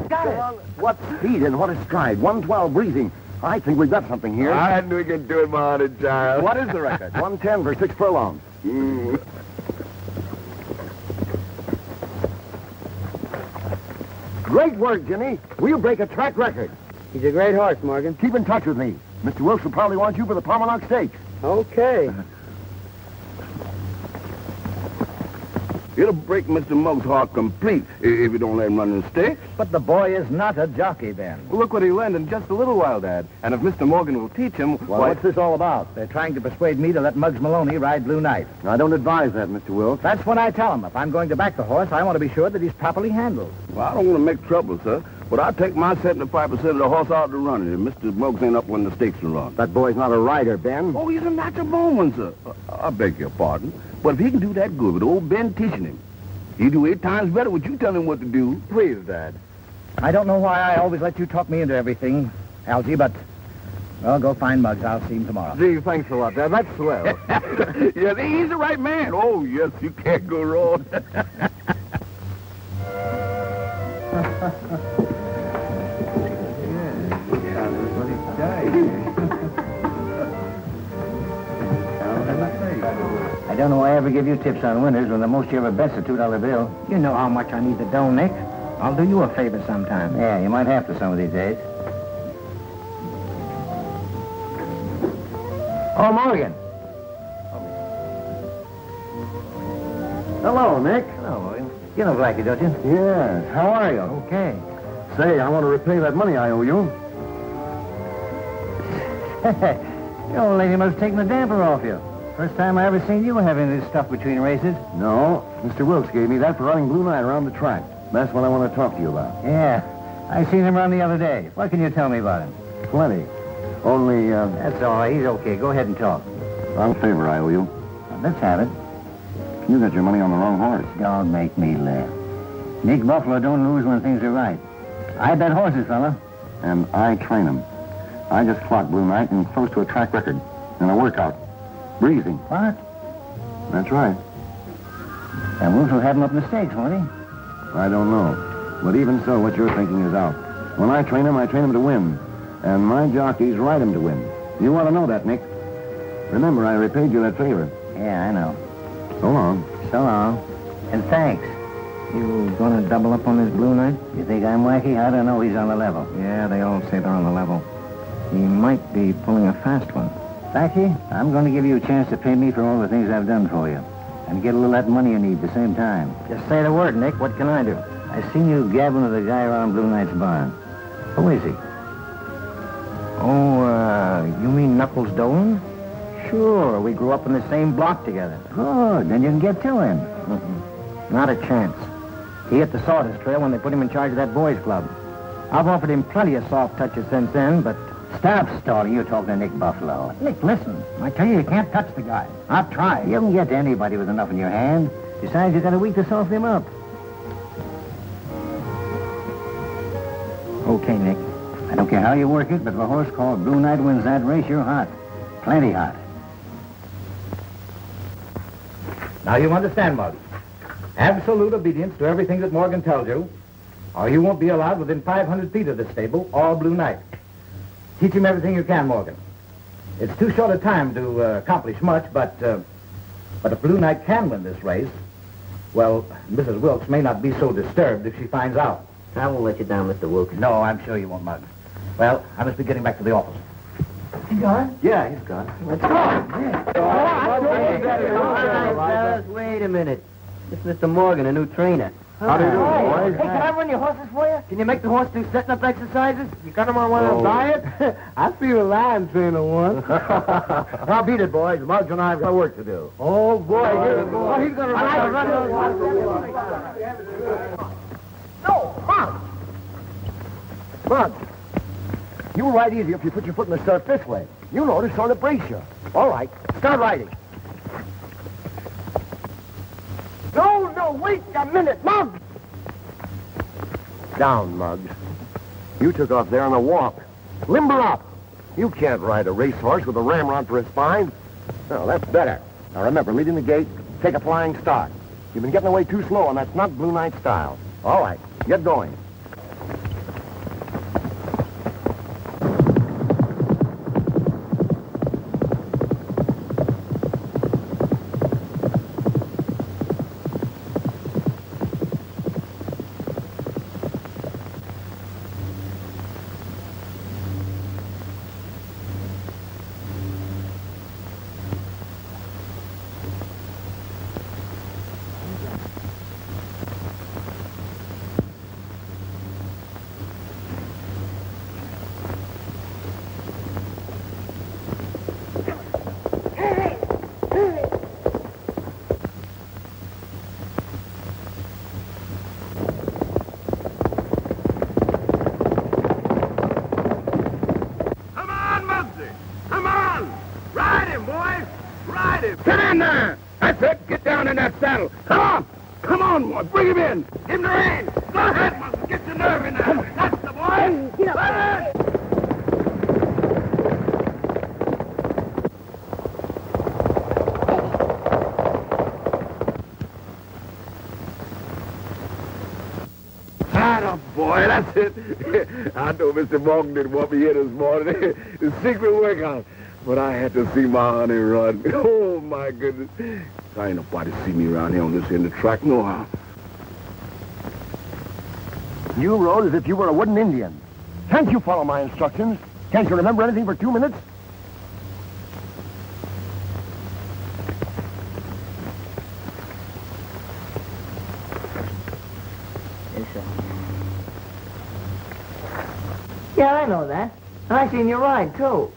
Got it. What speed and what a stride. 112 breezing. I think we've got something here. I knew we could do it, my honey child. What is the record? 110 for 6 furlongs. Great work, Jimmy. We'll break a track record. He's a great horse, Morgan. Keep in touch with me. Mr. Wilkes will probably want you for the Palmerlock Stakes. Okay. It'll break Mr. Muggs' heart complete if you don't let him run in the stakes. But the boy is not a jockey, Ben. Well, look what he learned in just a little while, Dad. And if Mr. Morgan will teach him, Well, what's this all about? They're trying to persuade me to let Muggs Maloney ride Blue Knight. I don't advise that, Mr. Wilkes. That's what I tell him. If I'm going to back the horse, I want to be sure that he's properly handled. Well, I don't want to make trouble, sir. But I take my 75% of the horse out to run it, and Mr. Muggs ain't up when the stakes are run. That boy's not a rider, Ben. Oh, he's a natural born one, sir. I beg your pardon. But if he can do that good with old Ben teaching him, he'll do 8 times better what you tell him what to do. Please, Dad. I don't know why I always let you talk me into everything, Algie, but, well, go find Muggs. I'll see him tomorrow. Gee, thanks a lot, Dad. That's swell. Yeah, he's the right man. Oh, yes, you can't go wrong. I don't know why I ever give you tips on winners when the most you ever bet's a $2 bill. You know how much I need the dough, Nick. I'll do you a favor sometime. Yeah, you might have to some of these days. Oh, Morgan. Hello, Nick. Hello, Morgan. You know Blackie, don't you? Yes. How are you? Okay. Say, I want to repay that money I owe you. The old lady must have taken the damper off you. First time I ever seen you having this stuff between races. No, Mr. Wilkes gave me that for running Blue Knight around the track. That's what I want to talk to you about. Yeah. I seen him run the other day. What can you tell me about him? Plenty. Only, That's all right. He's okay. Go ahead and talk. wrong favor I owe you. Let's have it. You got your money on the wrong horse. Don't make me laugh. Nick Buffalo don't lose when things are right. I bet horses, fella. And I train him. I just clocked Blue Knight and close to a track record in a workout. Breezing. What? That's right. And Wolf will have him up in the stakes, won't he? I don't know. But even so, what you're thinking is out. When I train him to win. And my jockeys ride him to win. You want to know that, Nick. Remember, I repaid you that favor. Yeah, I know. So long. So long. And thanks. You gonna double up on this Blue Knight? You think I'm wacky? I don't know. He's on the level. Yeah, they all say they're on the level. He might be pulling a fast one. Blackie, I'm going to give you a chance to pay me for all the things I've done for you. And get a little of that money you need at the same time. Just say the word, Nick. What can I do? I seen you gabbing with the guy around Blue Knight's barn. Who is he? Oh, you mean Knuckles Dolan? Sure, we grew up in the same block together. Good, then you can get to him. Not a chance. He hit the sawdust trail when they put him in charge of that boys' club. I've offered him plenty of soft touches since then, but... Stop stalling. You're talking to Nick Buffalo. Nick, listen. I tell you can't touch the guy. I've tried. You can get to anybody with enough in your hand. Besides, you got a week to soften him up. Okay, Nick. I don't care how you work it, but if a horse called Blue Knight wins that race, you're hot. Plenty hot. Now you understand, Muggs. Absolute obedience to everything that Morgan tells you, or you won't be allowed within 500 feet of the stable or Blue Knight. Teach him everything you can, Morgan. It's too short a time to accomplish much, but if Blue Knight can win this race, well, Mrs. Wilkes may not be so disturbed if she finds out. I won't let you down, Mr. Wilkes. No, I'm sure you won't, Muggs. Well, I must be getting back to the office. He gone? Yeah, he's gone. Let's go. All right, fellas, wait a minute. It's Mr. Morgan, a new trainer. How do you do, boys? Hey, can I run your horses for you? Can you make the horse do setting-up exercises? You got him on one of the diet? I feel a lion trainer once. Now beat it, boys. Muggs and I have got work to do. Oh, boy. He's going to run those No, Mom! Muggs, you'll ride easier if you put your foot in the stirrup this way. You know to sort of brace you. All right, start riding. No, wait a minute, Muggs! Down, Muggs. You took off there on a walk. Limber up. You can't ride a racehorse with a ramrod for a spine. No, that's better. Now remember, leading the gate, take a flying start. You've been getting away too slow, and that's not Blue Knight style. All right, get going. Get in there! That's it. Get down in that saddle. Come on! Come on, boy. Bring him in. Give him the reins. Go ahead, Muscle. Get your nerve in there. That's the boy. Get up. Boy, that's it. I know Mr. Morgan didn't want me here this morning. The secret workout. But I had to see my honey run. Oh, my goodness. There ain't nobody see me around here on this end of the track, no how. You rode as if you were a wooden Indian. Can't you follow my instructions? Can't you remember anything for 2 minutes? Yeah, I know that. And I seen you ride, too.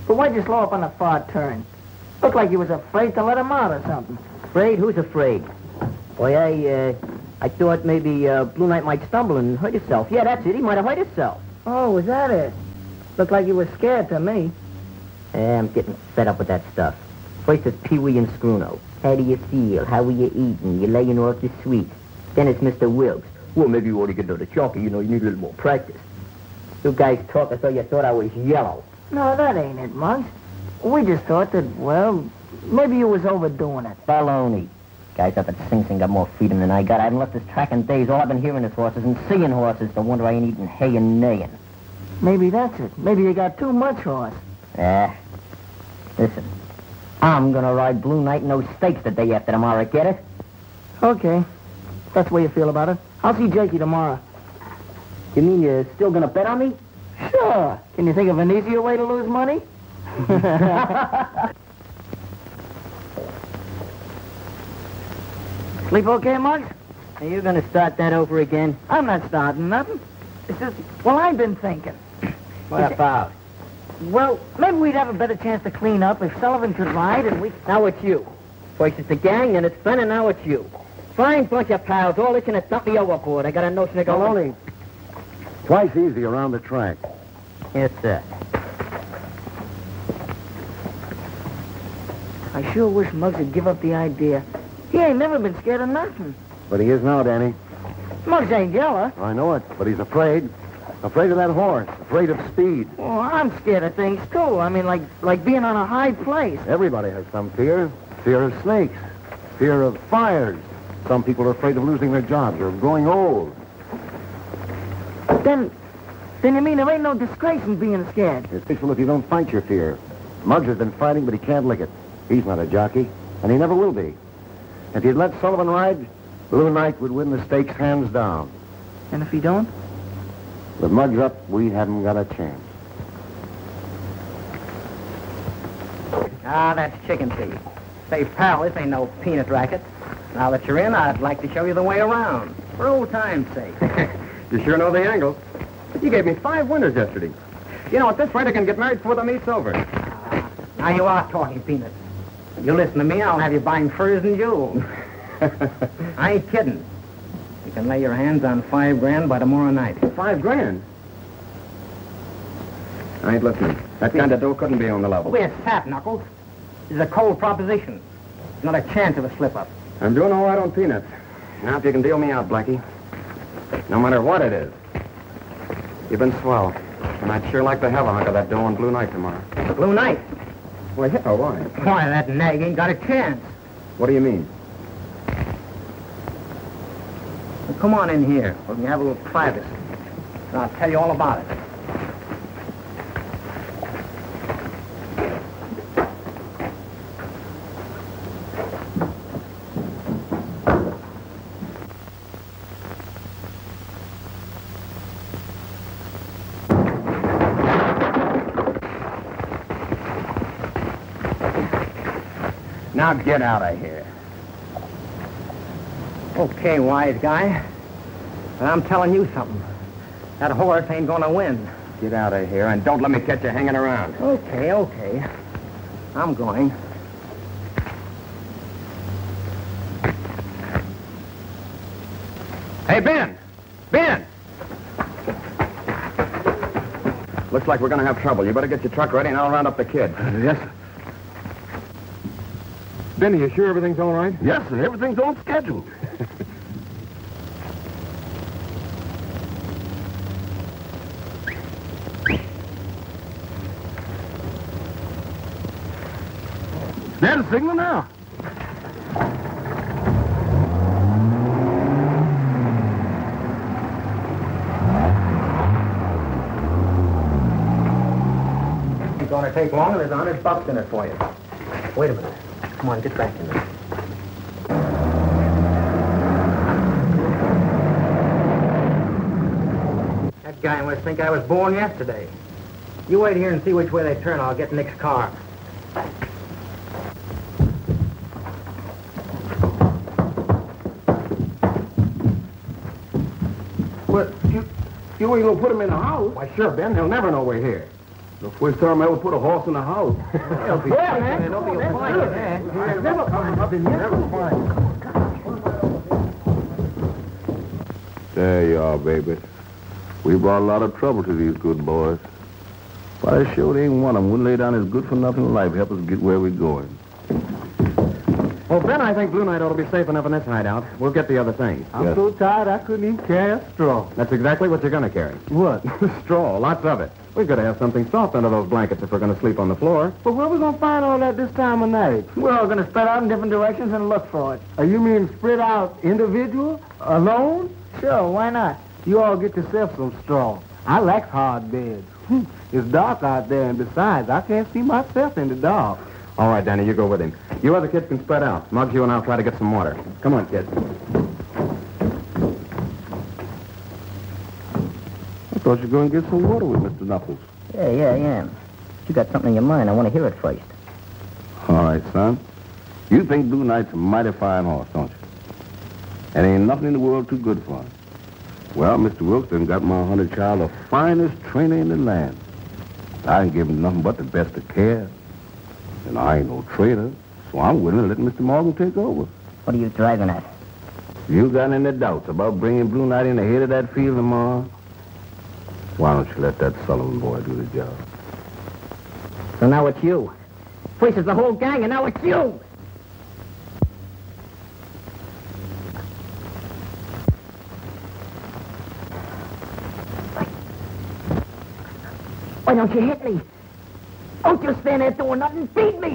But why'd you slow up on the far turn? Looked like you was afraid to let him out or something. Afraid? Who's afraid? Boy, I thought maybe Blue Knight might stumble and hurt himself. Yeah, that's it. He might have hurt himself. Oh, was that it? Looked like you were scared to me. I'm getting fed up with that stuff. First it's Pee-wee and Scruno. How do you feel? How are you eating? You laying off the sweet. Then it's Mr. Wilkes. Well, maybe you ought to get another chunky. You know, you need a little more practice. You guys talk as though you thought I was yellow. No, that ain't it, Muggs. We just thought that, well, maybe you was overdoing it. Baloney. Guys up at Sing Sing got more freedom than I got. I haven't left this track in days. All I've been hearing is horses and seeing horses. No wonder I ain't eating hay and neighing. Maybe that's it. Maybe you got too much horse. Listen, I'm gonna ride Blue Night in those stakes the day after tomorrow, get it? Okay. That's the way you feel about it. I'll see Jakey tomorrow. You mean you're still gonna bet on me? Sure. Can you think of an easier way to lose money? Sleep okay, Muggs? Are you gonna start that over again? I'm not starting nothing. It's just, well, I've been thinking. What about? Well, maybe we'd have a better chance to clean up if Sullivan could ride and we... Now it's you. First it's the gang, then it's Ben, and now it's you. Fine bunch of pals, all itching to dump me overboard. I got a notion to go... Maloney, twice easy around the track. Yes, sir. I sure wish Muggs would give up the idea. He ain't never been scared of nothing. But he is now, Danny. Muggs ain't yellow. I know it, but he's afraid. Afraid of that horse. Afraid of speed. Well, I'm scared of things, too. I mean, like being on a high place. Everybody has some fear. Fear of snakes. Fear of fires. Some people are afraid of losing their jobs or of growing old. Then you mean there ain't no disgrace in being scared? It's peaceful if you don't fight your fear. Muggs has been fighting, but he can't lick it. He's not a jockey, and he never will be. If he'd let Sullivan ride, Blue Knight would win the stakes hands down. And if he don't? With Muggs up, we haven't got a chance. Ah, that's chicken feed. Say, pal, this ain't no peanut racket. Now that you're in, I'd like to show you the way around. For old time's sake. You sure know the angles. You gave me 5 winners yesterday. You know, at this rate, I can get married before the meet's over. Now you are talking peanuts. You listen to me, I'll have you buying furs and jewels. I ain't kidding. You can lay your hands on $5 grand by tomorrow night. $5 grand? I ain't listening. That kind of dough couldn't be on the level. We're sap, Knuckles. This is a cold proposition. Not a chance of a slip-up. I'm doing all right on peanuts. Now, if you can deal me out, Blackie. No matter what it is. You've been swell. And I'd sure like to have a hunk of that dough on Blue Night tomorrow. Blue Night? Well, yeah, why? Why, that nag ain't got a chance. What do you mean? Well, come on in here. We can have a little privacy. And I'll tell you all about it. Now get out of here. Okay, wise guy. But I'm telling you something. That horse ain't gonna win. Get out of here and don't let me catch you hanging around. Okay. I'm going. Hey, Ben! Ben! Looks like we're gonna have trouble. You better get your truck ready and I'll round up the kid. Yes, sir. Benny, you sure everything's all right? Yes, sir. Everything's on schedule. There's a signal now. It's gonna take long and there's $100 in it for you. Wait a minute. Come on, get back in there. That guy must think I was born yesterday. You wait here and see which way they turn. I'll get Nick's car. Well, you ain't gonna put him in the house. Why, sure, Ben. They'll never know we're here. The first time I ever put a horse in the house. Yeah, man. Don't be a fly, man. Never come up in here. Never mind. There you are, baby. We brought a lot of trouble to these good boys. But I sure ain't one of them wouldn't lay down his good-for-nothing life to help us get where we're going. Well, Ben, I think Blue Night ought to be safe enough in this hideout. We'll get the other things. I'm so tired I couldn't even carry a straw. That's exactly what you're going to carry. What? Straw, lots of it. We've got to have something soft under those blankets if we're going to sleep on the floor. But where we gonna find all that this time of night? We're all going to spread out in different directions and look for it. You mean spread out individual? Alone? Sure, why not? You all get yourself some straw. I like hard beds. It's dark out there, and besides, I can't see myself in the dark. All right, Danny, you go with him. You other kids can spread out. Muggs, you and I'll try to get some water. Come on, kids. I thought you were going to get some water with Mr. Knuckles. Yeah, I am. You got something in your mind. I want to hear it first. All right, son. You think Blue Knight's a mighty fine horse, don't you? And ain't nothing in the world too good for him. Well, Mr. Wilkes got my hunter child the finest trainer in the land. I ain't give him nothing but the best of care. And I ain't no trader, so I'm willing to let Mr. Morgan take over. What are you driving at? You got any doubts about bringing Blue Knight in the head of that field tomorrow? Why don't you let that Sullivan boy do the job? So now it's you. First it's the whole gang, and now it's you. Why don't you hit me? Don't you stand there doing nothing. Beat me.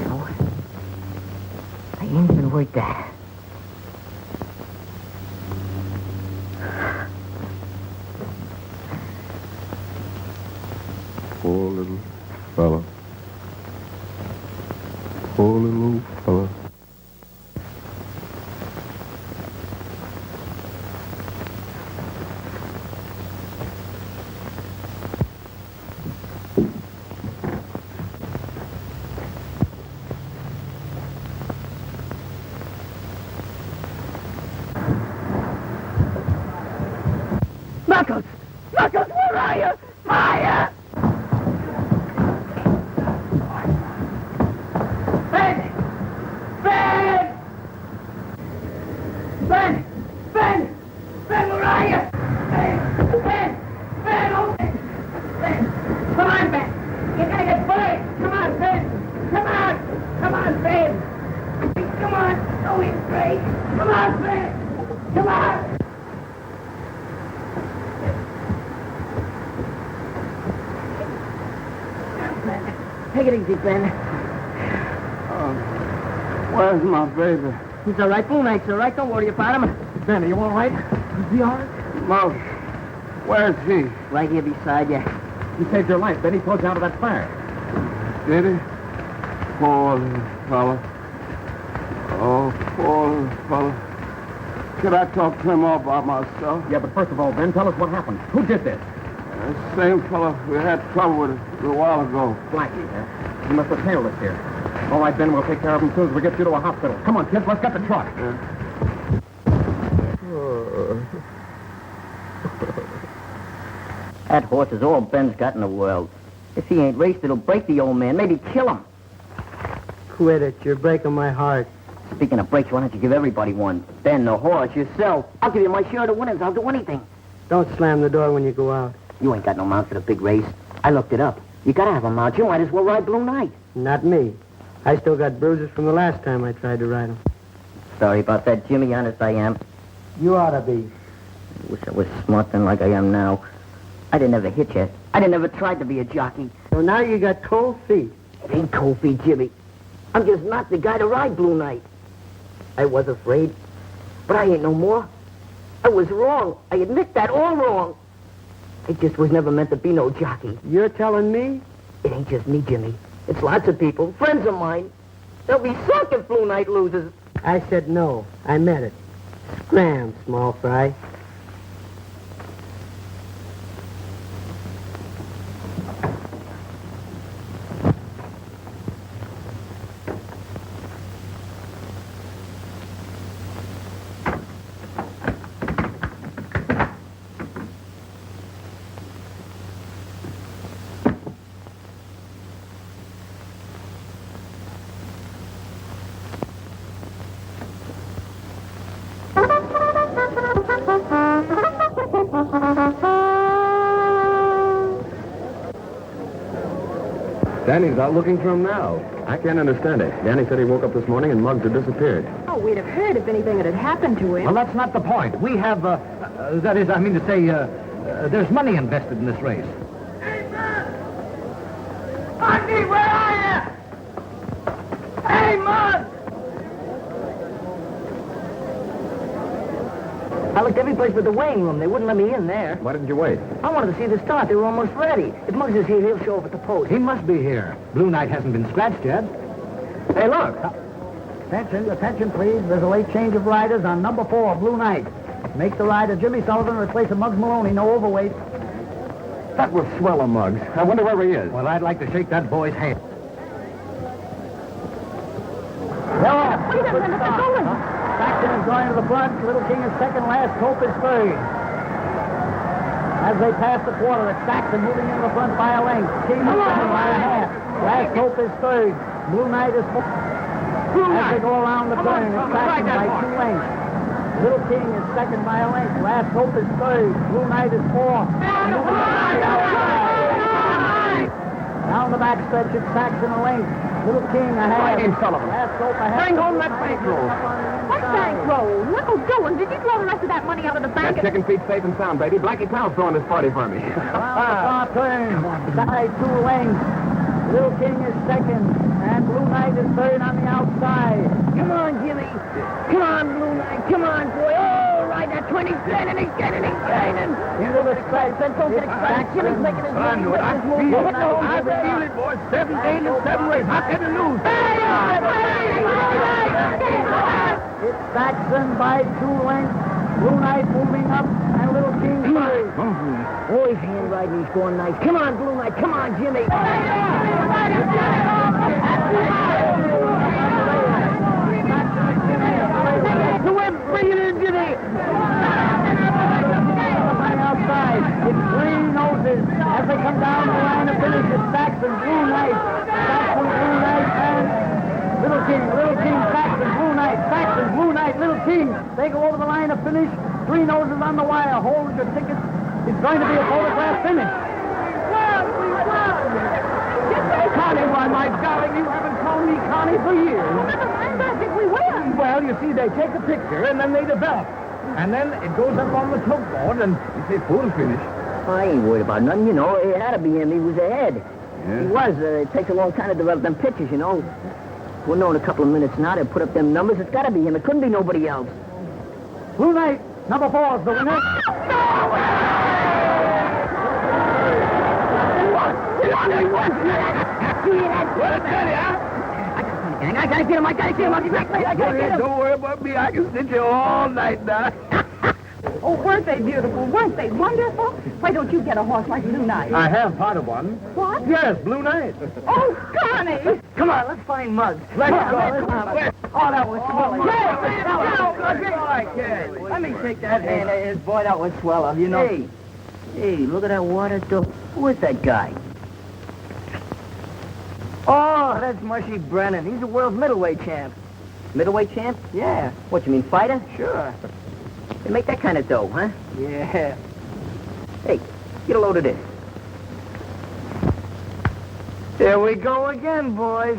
No. I ain't even worth that. Poor little fella. Poor little fella. Knuckles! Knuckles, where are you? Fire! Ben! Ben! Ben! Ben! Ben, where are you? Ben! Ben! Ben, open! Ben! Come on, Ben! You're gonna get burned! Come on, Ben! Come on! Come on, Ben! Come on! Don't be afraid! Come on, Ben! Come on! Take it easy, Ben. Where's my baby? He's all right. Blue Knight's all right. Don't worry about him. Ben, are you all right? Is he all right? Mouse, where's he? Right here beside you. He saved your life. Then he pulled you out of that fire. Did he? Poor little fella. Oh, poor little fella. Could I talk to him all by myself? Yeah, but first of all, Ben, tell us what happened. Who did this? The same fella we had trouble with a while ago. Blackie, huh? He must have tailed us here. All right, Ben, we'll take care of him as soon as we get you to a hospital. Come on, kids, let's get the truck. That horse is all Ben's got in the world. If he ain't raced, it'll break the old man. Maybe kill him. Quit it. You're breaking my heart. Speaking of breaks, why don't you give everybody one? Ben, the horse, yourself. I'll give you my share of the winnings. I'll do anything. Don't slam the door when you go out. You ain't got no mount for the big race. I looked it up. You gotta have a mount. You might as well ride Blue Knight. Not me. I still got bruises from the last time I tried to ride him. Sorry about that, Jimmy. Honest, I am. You ought to be. Wish I was smart then like I am now. I didn't ever hit you. I didn't ever tried to be a jockey. So now you got cold feet. It ain't cold feet, Jimmy. I'm just not the guy to ride Blue Knight. I was afraid, but I ain't no more. I was wrong. I admit that, all wrong. I just was never meant to be no jockey. You're telling me? It ain't just me, Jimmy. It's lots of people, friends of mine. They'll be sunk if Blue Knight loses. I said no. I meant it. Scram, small fry. Danny's out looking for him now. I can't understand it. Danny said he woke up this morning and Muggs had disappeared. Oh, we'd have heard if anything had happened to him. Well, that's not the point. We have, that is, I mean to say, there's money invested in this race. Monty, where are you? Hey, Mug! I looked every place but the weighing room. They wouldn't let me in there. Why didn't you wait? I wanted to see the start. They were almost ready. If Muggs is here, he'll show up at the post. He must be here. Blue Knight hasn't been scratched yet. Hey, look. Attention, please. There's a late change of riders on number 4, Blue Knight. Make the rider Jimmy Sullivan replace Muggs Maloney, no overweight. That was swell of Muggs. I wonder where he is. Well, I'd like to shake that boy's hand. Saxon is going to the front. Little King is second. Last Hope is third. As they pass the quarter, it's Saxon moving into the front by a length. King is second by a half. Last Hope is third. Blue Knight is fourth. As they go around the turn, it's Saxon by 2 lengths. Little King is second by a length. Last Hope is third. Blue Knight is fourth. Down the backstretch, it's Saxon a length. Little King a half. Last Hope a half. Bring home that bankroll. What bankroll? No, Dolan, did you throw the rest of that money out of the bank? That chicken feet's safe and sound, baby. Blackie Powell's throwing this party for me. Around the far turn, side 2 lengths. Little King is second, and Blue Knight is third on the outside. Come on, Jimmy. Come on, Blue Knight. Come on, boy. Oh, right, that 20 cent, and he's gaining. Into the stretch. Don't get excited. Jimmy's making his move. I feel it, boys. 7 days and 7 ways. How can you lose? It's Saxon by 2 lengths. Blue Knight moving up, and Little King third. Oh, he's hand riding. He's going nice. Come on, Blue Knight. Come on, Jimmy. Bring it in, Jimmy. Outside, it's 3 noses as they come down the line of finish. It's Saxon, Blue Knight, Saxon, Blue Knight, and Little King, Saxon, Blue Knight, Saxon, Blue Knight, Little King. They go over the line of finish. 3 noses on the wire. Hold your tickets. It's going to be a photograph finish. Connie, why, my darling, you haven't called me Connie for years. I think we win. Well, you see, they take a picture and then they develop. And then it goes up on the chalkboard and it's a full finish. I ain't worried about nothing, you know. It had to be him. He was ahead. Yeah? He was. It takes a long time to develop them pictures, you know. We'll know in a couple of minutes now. They'll put up them numbers. It's got to be him. It couldn't be nobody else. Blue Knight, number 4 is the winner. I gotta get him. I gotta get him. Don't worry about me. I can sit here all night now. Oh, weren't they beautiful? Weren't they wonderful? Why don't you get a horse like Blue Knight? I have part of one. What? Yes, Blue Knight. Oh, Connie! Come on, let's find Muggs. Let's go. Oh, that was swell. Let me shake that hand of his. Boy, that was swell, you know. Hey, look at that water door. Who is that guy? Oh, that's Mushy Brennan. He's a world middleweight champ. Middleweight champ? Yeah. What, you mean fighter? Sure. They make that kind of dough, huh? Yeah. Hey, get a load of this. Here we go again, boys.